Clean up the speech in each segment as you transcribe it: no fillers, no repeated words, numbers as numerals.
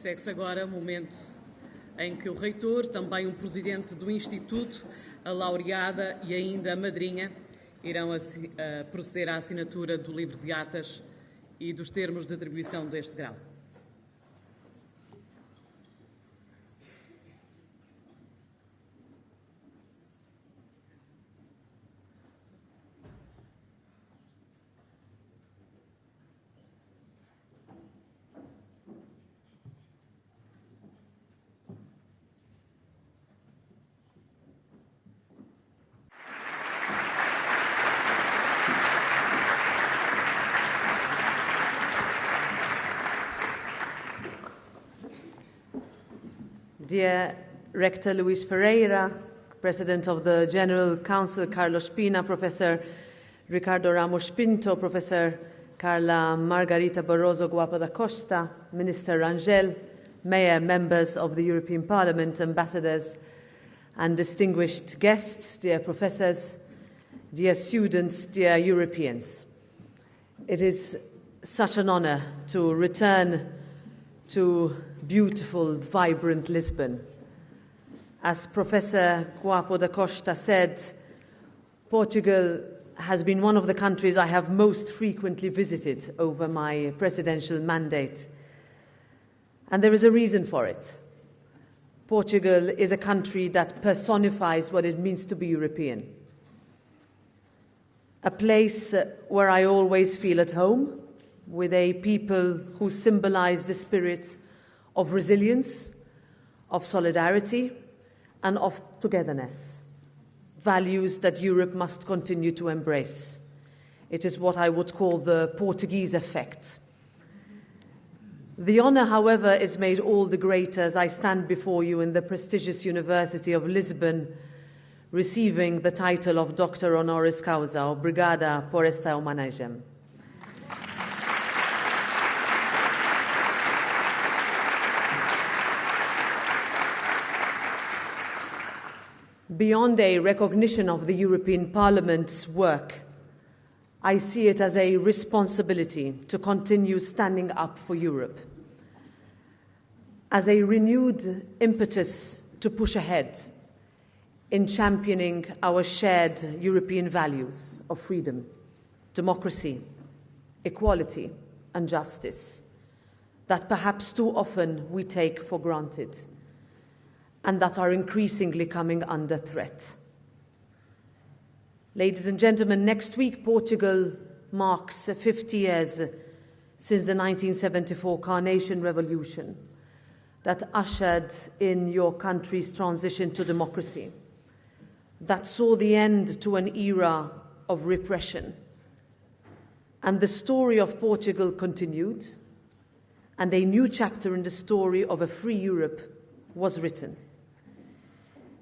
Segue-se agora o momento em que o reitor, também um presidente do Instituto, a laureada e ainda a madrinha irão proceder à assinatura do livro de atas e dos termos de atribuição deste grau. Dear Rector Luis Pereira, President of the General Council Carlos Pina, Professor Ricardo Ramos Pinto, Professor Carla Margarita Barroso Guapa da Costa, Minister Rangel, Mayor, members of the European Parliament, ambassadors and distinguished guests, dear professors, dear students, dear Europeans. It is such an honor to return to beautiful, vibrant Lisbon. As Professor Guapo da Costa said, Portugal has been one of the countries I have most frequently visited over my presidential mandate. And there is a reason for it. Portugal is a country that personifies what it means to be European. A place where I always feel at home, with a people who symbolize the spirit of resilience, of solidarity, and of togetherness, values that Europe must continue to embrace. It is what I would call the Portuguese effect. The honor, however, is made all the greater as I stand before you in the prestigious University of Lisbon, receiving the title of Doctor Honoris Causa, Obrigada por esta homenagem. Beyond a recognition of the European Parliament's work, I see it as a responsibility to continue standing up for Europe, as a renewed impetus to push ahead in championing our shared European values of freedom, democracy, equality, and justice that perhaps too often we take for granted, and that are increasingly coming under threat. Ladies and gentlemen, next week Portugal marks 50 years since the 1974 Carnation Revolution that ushered in your country's transition to democracy, that saw the end to an era of repression. And the story of Portugal continued, and a new chapter in the story of a free Europe was written.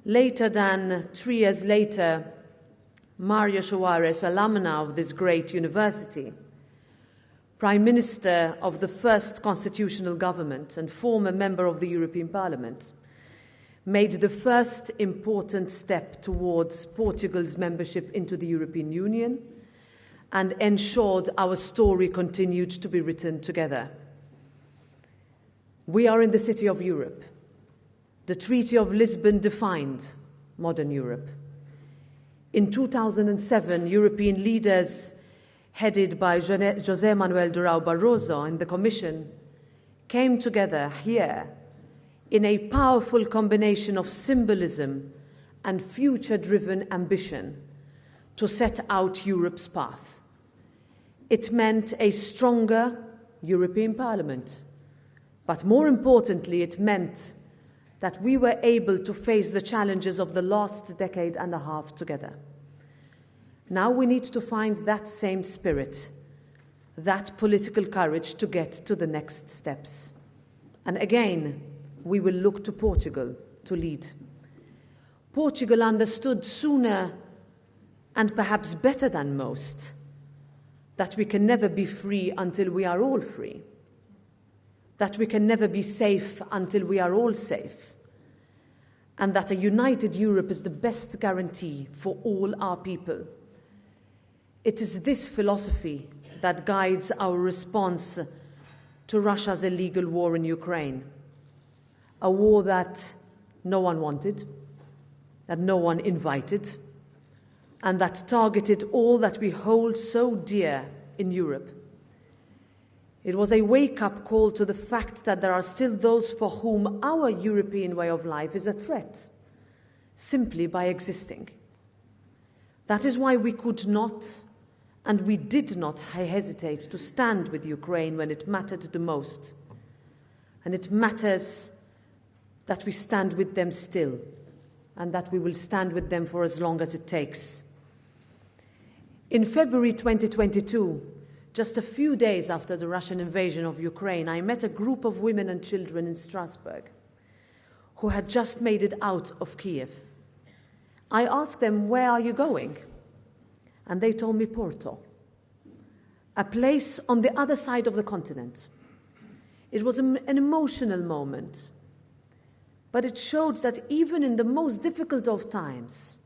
Later than 3 years later, Mario Soares, alumna of this great university, Prime Minister of the first constitutional government and former member of the European Parliament, made the first important step towards Portugal's membership into the European Union and ensured our story continued to be written together. We are in the city of Europe. The Treaty of Lisbon defined modern Europe. In 2007, European leaders, headed by José Manuel Durão Barroso and the Commission, came together here in a powerful combination of symbolism and future-driven ambition to set out Europe's path. It meant a stronger European Parliament, but more importantly, it meant that we were able to face the challenges of the last decade and a half together. Now we need to find that same spirit, that political courage to get to the next steps. And again, we will look to Portugal to lead. Portugal understood sooner and perhaps better than most that we can never be free until we are all free, that we can never be safe until we are all safe, and that a united Europe is the best guarantee for all our people. It is this philosophy that guides our response to Russia's illegal war in Ukraine, a war that no one wanted, that no one invited, and that targeted all that we hold so dear in Europe. It was a wake-up call to the fact that there are still those for whom our European way of life is a threat, simply by existing. That is why we could not, and we did not hesitate to stand with Ukraine when it mattered the most. And it matters that we stand with them still, and that we will stand with them for as long as it takes. In February 2022, just a few days after the Russian invasion of Ukraine, I met a group of women and children in Strasbourg who had just made it out of Kiev. I asked them, "Where are you going?" And they told me Porto, a place on the other side of the continent. It was an emotional moment, but it showed that even in the most difficult of times,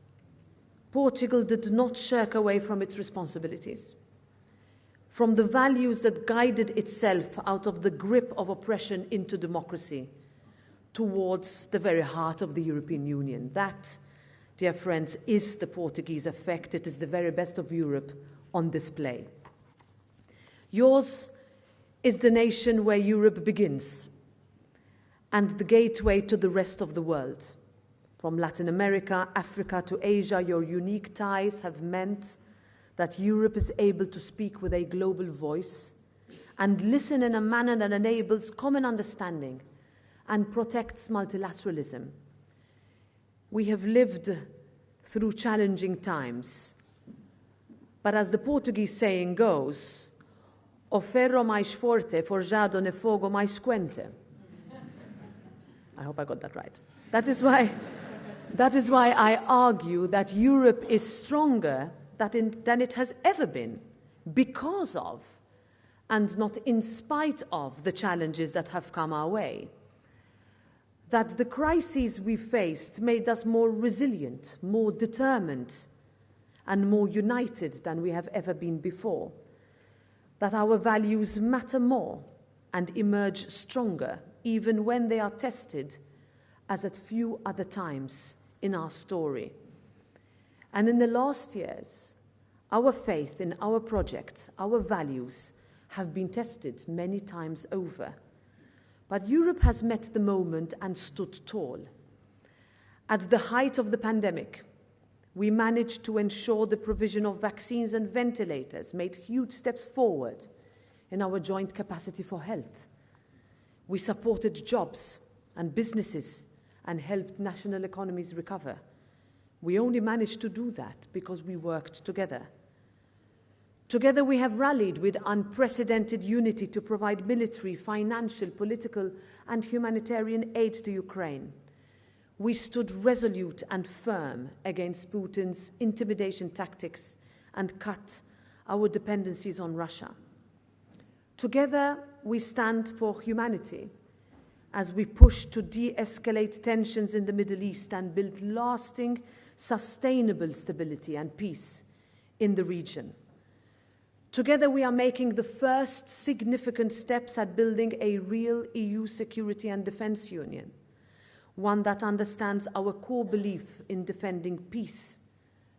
Portugal did not shirk away from its responsibilities, from the values that guided itself out of the grip of oppression into democracy, towards the very heart of the European Union. That, dear friends, is the Portuguese effect. It is the very best of Europe on display. Yours is the nation where Europe begins, and the gateway to the rest of the world. From Latin America, Africa to Asia, your unique ties have meant that Europe is able to speak with a global voice and listen in a manner that enables common understanding and protects multilateralism. We have lived through challenging times, but as the Portuguese saying goes, o ferro mais forte forjado no fogo mais quente. I hope I got that right. That is why I argue that Europe is stronger than it has ever been, because of, and not in spite of, the challenges that have come our way. That the crises we faced made us more resilient, more determined, and more united than we have ever been before. That our values matter more and emerge stronger, even when they are tested, as at few other times in our story. And in the last years, our faith in our project, our values, have been tested many times over. But Europe has met the moment and stood tall. At the height of the pandemic, we managed to ensure the provision of vaccines and ventilators, made huge steps forward in our joint capacity for health. We supported jobs and businesses and helped national economies recover. We only managed to do that because we worked together. Together we have rallied with unprecedented unity to provide military, financial, political, and humanitarian aid to Ukraine. We stood resolute and firm against Putin's intimidation tactics and cut our dependencies on Russia. Together we stand for humanity as we push to de-escalate tensions in the Middle East and build lasting, sustainable stability and peace in the region. Together we are making the first significant steps at building a real EU security and defence union, one that understands our core belief in defending peace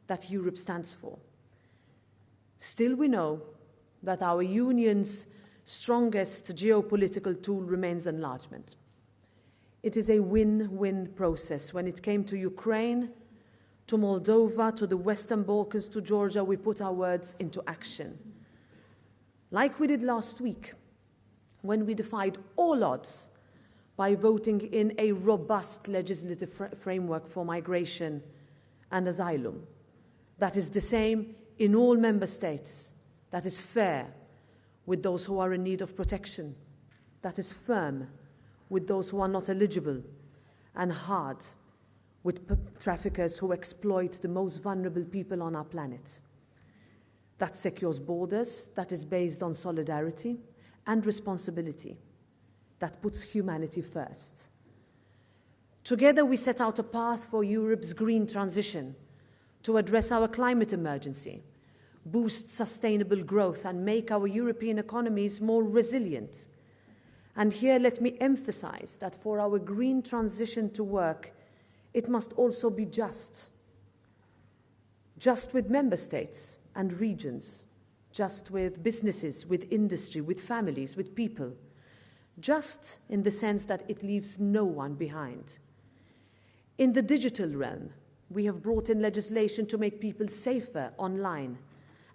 that Europe stands for. Still, we know that our union's strongest geopolitical tool remains enlargement. It is a win-win process. When it came to Ukraine, to Moldova, to the Western Balkans, to Georgia, we put our words into action. Like we did last week, when we defied all odds by voting in a robust legislative framework for migration and asylum. That is the same in all member states. That is fair with those who are in need of protection. That is firm with those who are not eligible, and hard with traffickers who exploit the most vulnerable people on our planet. That secures borders, that is based on solidarity and responsibility, that puts humanity first. Together we set out a path for Europe's green transition to address our climate emergency, boost sustainable growth and make our European economies more resilient, And here let me emphasize that for our green transition to work, it must also be just with member states and regions, just with businesses, with industry, with families, with people, just in the sense that it leaves no one behind. In the digital realm, we have brought in legislation to make people safer online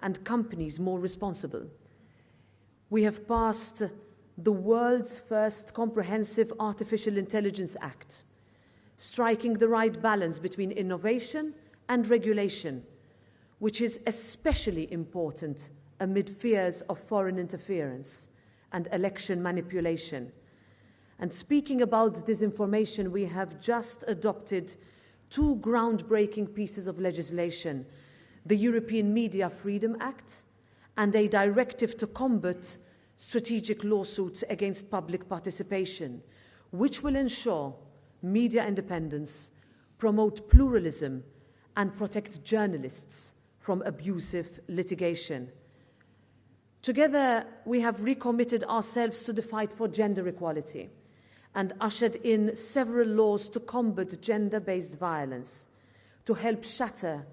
and companies more responsible. We have passed the world's first comprehensive Artificial Intelligence Act, striking the right balance between innovation and regulation, which is especially important amid fears of foreign interference and election manipulation. And speaking about disinformation, we have just adopted 2 groundbreaking pieces of legislation, the European Media Freedom Act and a directive to combat strategic lawsuits against public participation, which will ensure media independence, promote pluralism, and protect journalists from abusive litigation. Together, we have recommitted ourselves to the fight for gender equality and ushered in several laws to combat gender-based violence, to help shatter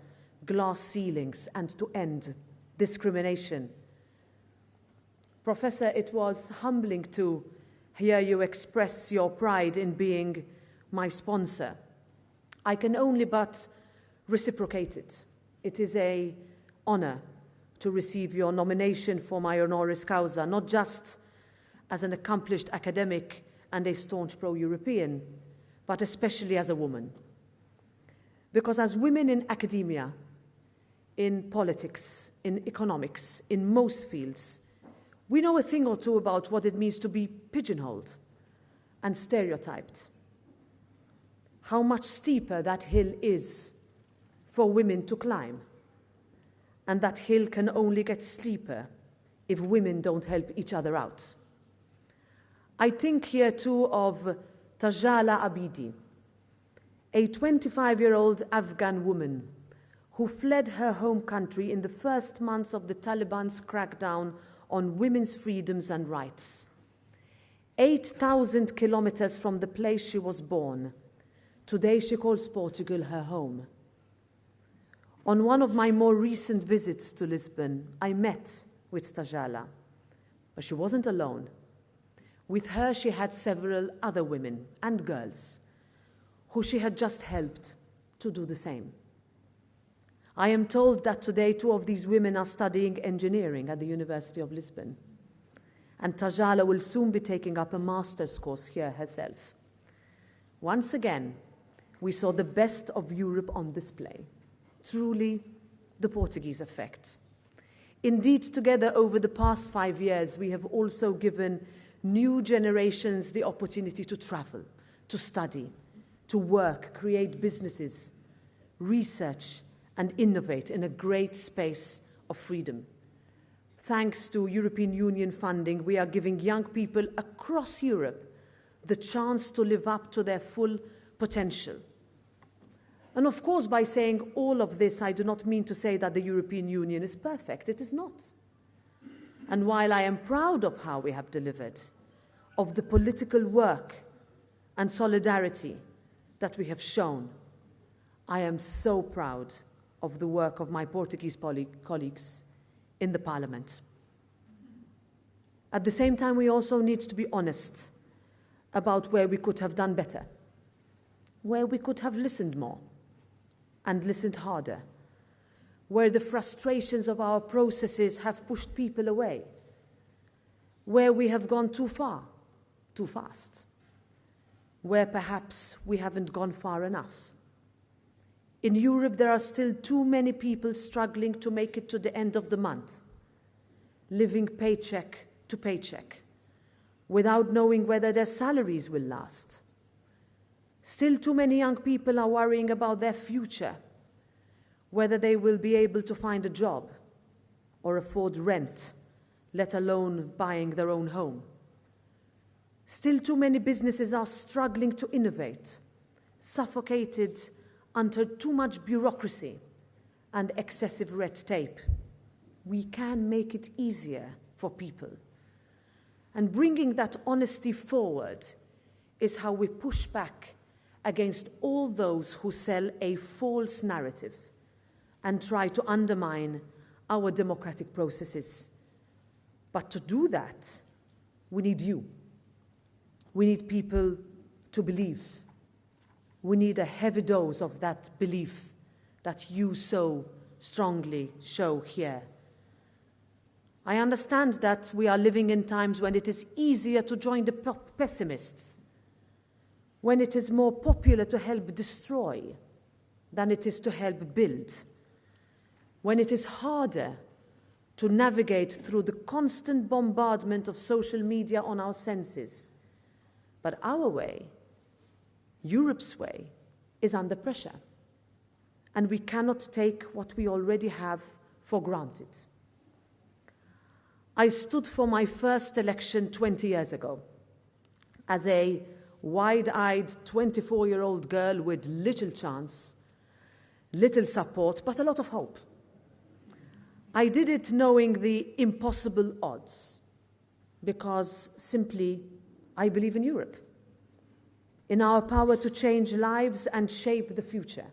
glass ceilings and to end discrimination. Professor, it was humbling to hear you express your pride in being my sponsor. I can only but reciprocate it. It is an honor to receive your nomination for my Honoris Causa, not just as an accomplished academic and a staunch pro-European, but especially as a woman. Because as women in academia, in politics, in economics, in most fields, we know a thing or two about what it means to be pigeonholed and stereotyped. How much steeper that hill is for women to climb. And that hill can only get steeper if women don't help each other out. I think here too of Tajala Abidi, a 25-year-old Afghan woman who fled her home country in the first months of the Taliban's crackdown on women's freedoms and rights. 8,000 kilometers from the place she was born. Today she calls Portugal her home. On one of my more recent visits to Lisbon, I met with Tajala, but she wasn't alone. With her, she had several other women and girls who she had just helped to do the same. I am told that today 2 of these women are studying engineering at the University of Lisbon, and Tajala will soon be taking up a master's course here herself. Once again, we saw the best of Europe on display. Truly, the Portuguese effect. Indeed, together over the past 5 years, we have also given new generations the opportunity to travel, to study, to work, create businesses, research, and innovate in a great space of freedom. Thanks to European Union funding, we are giving young people across Europe the chance to live up to their full potential. And of course, by saying all of this, I do not mean to say that the European Union is perfect. It is not. And while I am proud of how we have delivered, of the political work and solidarity that we have shown, I am so proud of the work of my Portuguese colleagues in the Parliament. At the same time, we also need to be honest about where we could have done better, where we could have listened more and listened harder, where the frustrations of our processes have pushed people away, where we have gone too far, too fast, where perhaps we haven't gone far enough. In Europe, there are still too many people struggling to make it to the end of the month, living paycheck to paycheck, without knowing whether their salaries will last. Still too many young people are worrying about their future, whether they will be able to find a job or afford rent, let alone buying their own home. Still too many businesses are struggling to innovate, suffocated under too much bureaucracy and excessive red tape. We can make it easier for people. And bringing that honesty forward is how we push back against all those who sell a false narrative and try to undermine our democratic processes. But to do that, we need you. We need people to believe. We need a heavy dose of that belief that you so strongly show here. I understand that we are living in times when it is easier to join the pessimists, when it is more popular to help destroy than it is to help build, when it is harder to navigate through the constant bombardment of social media on our senses. But our way, Europe's way, is under pressure, and we cannot take what we already have for granted. I stood for my first election 20 years ago as a wide-eyed 24-year-old girl with little chance, little support, but a lot of hope. I did it knowing the impossible odds, because simply I believe in Europe, in our power to change lives and shape the future.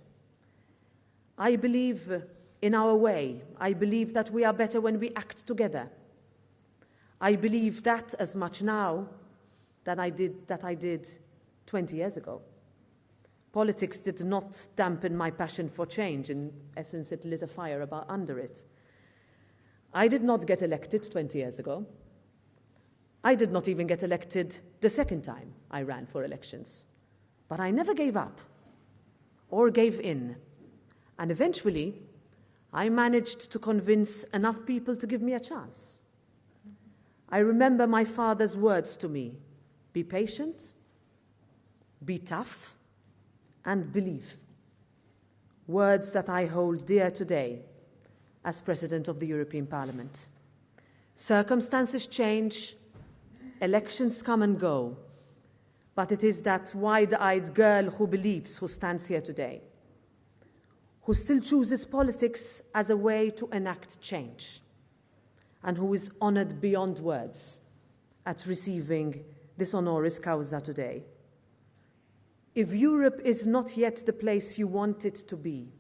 I believe in our way. I believe that we are better when we act together. I believe that as much now that I did 20 years ago. Politics did not dampen my passion for change. In essence, it lit a fire under it. I did not get elected 20 years ago. I did not even get elected the second time I ran for elections. But I never gave up or gave in. And eventually, I managed to convince enough people to give me a chance. I remember my father's words to me: be patient, be tough, and believe. Words that I hold dear today as President of the European Parliament. Circumstances change, elections come and go, but it is that wide-eyed girl who believes who stands here today, who still chooses politics as a way to enact change, and who is honored beyond words at receiving this Honoris Causa today. If Europe is not yet the place you want it to be,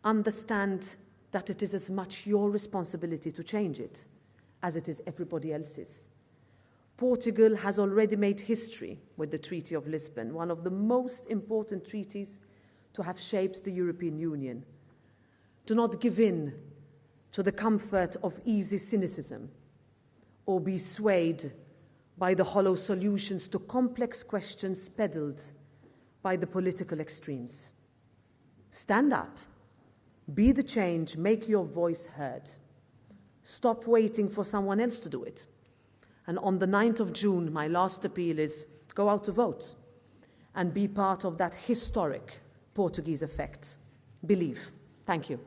understand that it is as much your responsibility to change it as it is everybody else's. Portugal has already made history with the Treaty of Lisbon, one of the most important treaties to have shaped the European Union. Do not give in to the comfort of easy cynicism or be swayed by the hollow solutions to complex questions peddled by the political extremes. Stand up, be the change, make your voice heard. Stop waiting for someone else to do it. And on the 9th of June, my last appeal is go out to vote and be part of that historic Portuguese effect. Believe. Thank you.